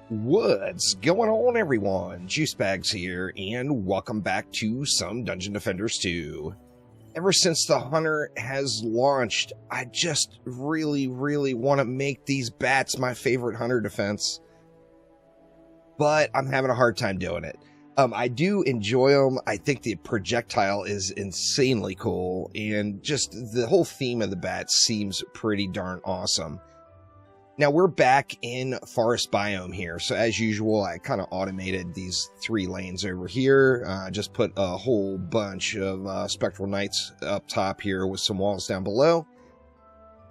What's going on, everyone? Juicebags here, and welcome back to some Dungeon Defenders 2. Ever since the Hunter has launched, I just really want to make these bats my favorite Hunter defense. But I'm having a hard time doing it. I do enjoy them. I think the projectile is insanely cool, and just the whole theme of the bats seems pretty darn awesome. Now, we're back in Forest Biome here, so as usual, I kind of automated these 3 lanes over here. Just put a whole bunch of Spectral Knights up top here with some walls down below.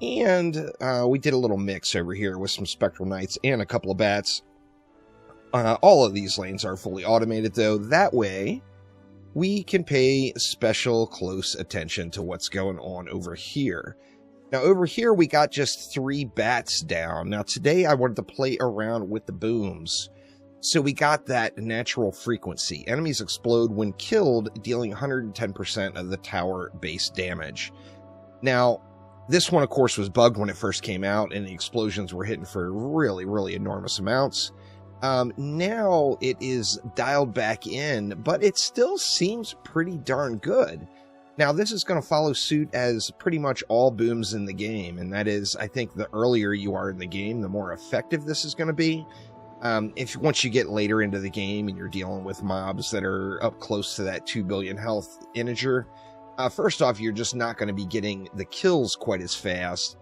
And we did a little mix over here with some Spectral Knights and a couple of bats. All of these lanes are fully automated, though. That way, we can pay special close attention to what's going on over here. Now, over here, we got just 3 bats down. Now, today, I wanted to play around with the booms. So we got that natural frequency. Enemies explode when killed, dealing 110% of the tower base damage. Now, this one, of course, was bugged when it first came out, and the explosions were hitting for really enormous amounts. Now, it is dialed back in, but it still seems pretty darn good. Now, this is going to follow suit as pretty much all booms in the game, and that is, I think, the earlier you are in the game, the more effective this is going to be. Once you get later into the game and you're dealing with mobs that are up close to that 2 billion health integer, first off, you're just not going to be getting the kills quite as fast.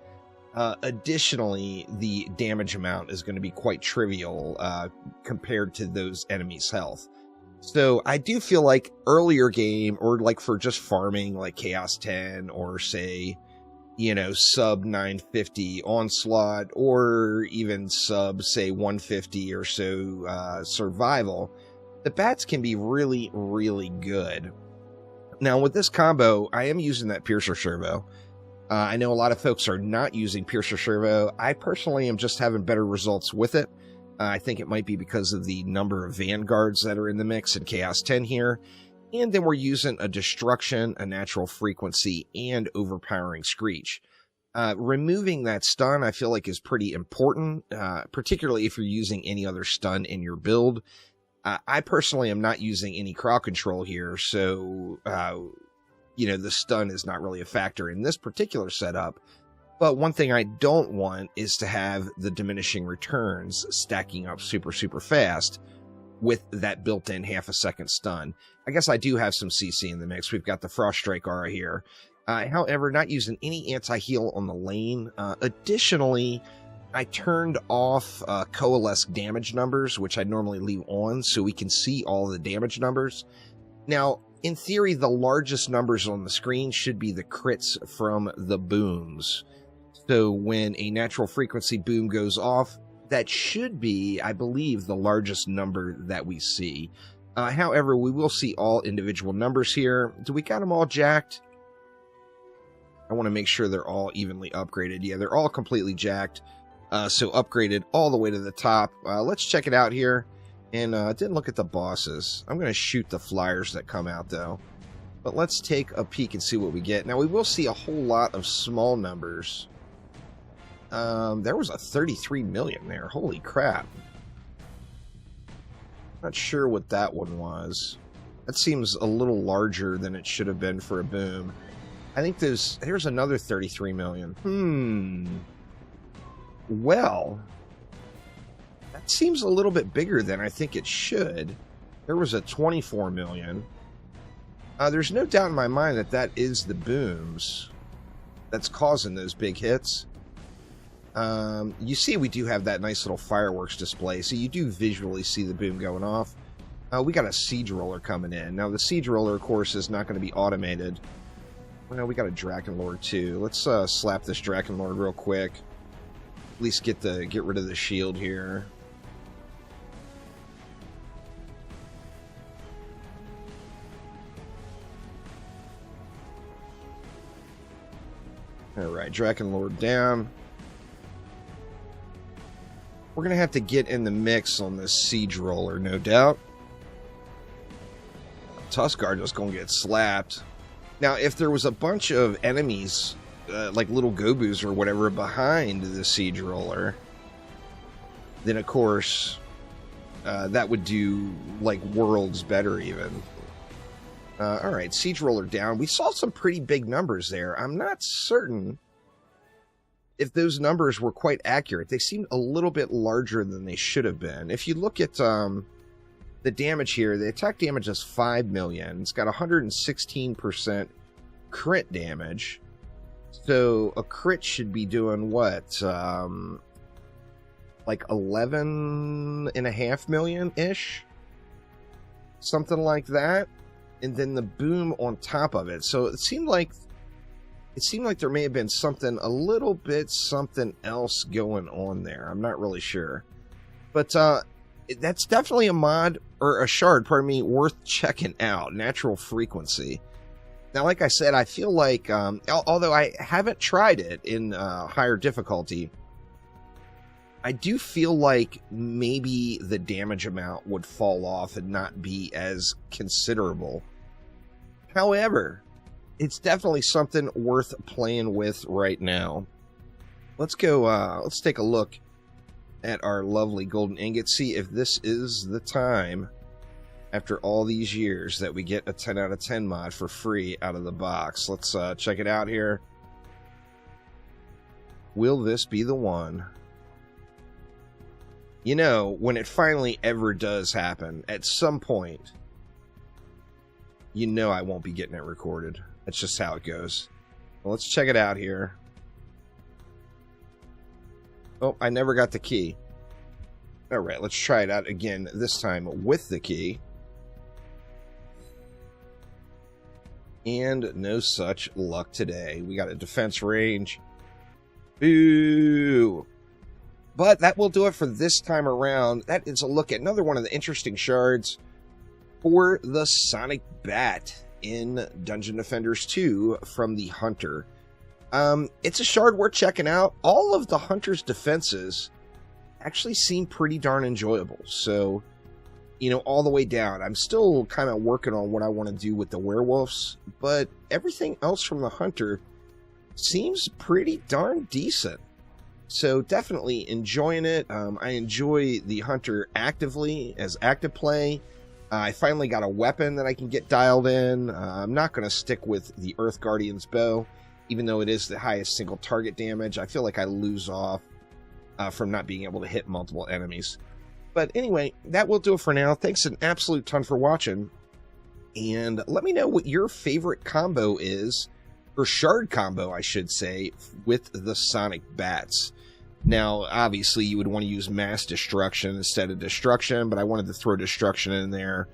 Additionally, the damage amount is going to be quite trivial compared to those enemies' health. So I do feel like earlier game, or like for just farming like Chaos 10 or say, sub 950 Onslaught, or even sub say 150 or so survival, the bats can be really good. Now with this combo, I am using that Piercer Servo. I know a lot of folks are not using Piercer Servo. I personally am just having better results with it. I think it might be because of the number of Vanguards that are in the mix in Chaos 10 here. And then we're using a Destruction, a Natural Frequency, and Overpowering Screech. Removing that stun, I feel like, is pretty important, particularly if you're using any other stun in your build. I personally am not using any crowd control here, so, the stun is not really a factor in this particular setup. But one thing I don't want is to have the diminishing returns stacking up super fast with that built-in half-a-second stun. I guess I do have some CC in the mix. We've got the Frost Strike Aura here. However, not using any anti-heal on the lane. Additionally, I turned off Coalesce damage numbers, which I normally leave on, so we can see all the damage numbers. Now, in theory, the largest numbers on the screen should be the crits from the booms. So when a natural frequency boom goes off, that should be, I believe, the largest number that we see. However, we will see all individual numbers here. Do we got them all jacked? I want to make sure they're all evenly upgraded. Yeah, they're all completely jacked. So upgraded all the way to the top. Let's check it out here. And didn't look at the bosses. I'm going to shoot the flyers that come out, though. But let's take a peek and see what we get. Now, we will see a whole lot of small numbers. There was a 33 million there. Holy crap. Not sure what that one was. That seems a little larger than it should have been for a boom. I think there's another 33 million. Well, that seems a little bit bigger than I think it should. There was a 24 million. There's no doubt in my mind that that is the booms that's causing those big hits. You see we do have that nice little fireworks display, so you do visually see the boom going off. We got a Siege Roller coming in. Now, the Siege Roller, of course, is not going to be automated. Well, we got a Drakenlord, too. Let's slap this Drakenlord real quick. At least get rid of the shield here. Alright, Drakenlord down. We're going to have to get in the mix on this Siege Roller, no doubt. Tuskar just going to get slapped. Now, if there was a bunch of enemies, like little Gobus or whatever, behind the Siege Roller, then, of course, that would do, like, worlds better even. Alright, Siege Roller down. We saw some pretty big numbers there. I'm not certain if those numbers were quite accurate. They seemed a little bit larger than they should have been. If you look at the damage here, the attack damage is 5 million. It's got 116% crit damage. So a crit should be doing what? Like 11.5 million-ish? Something like that. And then the boom on top of it. So it seemed like there may have been a little bit something else going on there. I'm not really sure. But that's definitely a mod, or a shard, pardon me, worth checking out. Natural Frequency. Now, like I said, I feel like, although I haven't tried it in higher difficulty, I do feel like maybe the damage amount would fall off and not be as considerable. However, it's definitely something worth playing with right now. Let's go, let's take a look at our lovely golden ingot. See if this is the time, after all these years, that we get a 10 out of 10 mod for free out of the box. Let's check it out here. Will this be the one? You know, when it finally ever does happen, at some point, you know I won't be getting it recorded. That's just how it goes. Well, let's check it out here. Oh, I never got the key. Alright, let's try it out again, this time with the key. And no such luck today. We got a defense range. Boo! But that will do it for this time around. That is a look at another one of the interesting shards for the Sonic Bat in Dungeon Defenders 2 from the Hunter. It's a shard worth checking out. All of the Hunter's defenses actually seem pretty darn enjoyable. So, you know, all the way down. I'm still kind of working on what I want to do with the werewolves, but everything else from the Hunter seems pretty darn decent. So definitely enjoying it. I enjoy the Hunter actively as active play. I finally got a weapon that I can get dialed in. I'm not going to stick with the Earth Guardian's bow, even though it is the highest single target damage. I feel like I lose off from not being able to hit multiple enemies. But anyway, that will do it for now. Thanks an absolute ton for watching. And let me know what your favorite combo is, or shard combo, I should say, with the Sonic Bats. Now, obviously, you would want to use Mass Destruction instead of Destruction, but I wanted to throw Destruction in there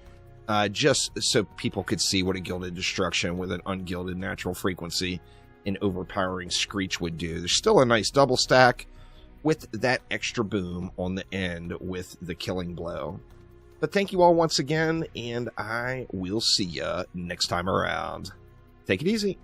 just so people could see what a Gilded Destruction with an ungilded Natural Frequency and overpowering Screech would do. There's still a nice double stack with that extra boom on the end with the Killing Blow. But thank you all once again, and I will see ya next time around. Take it easy.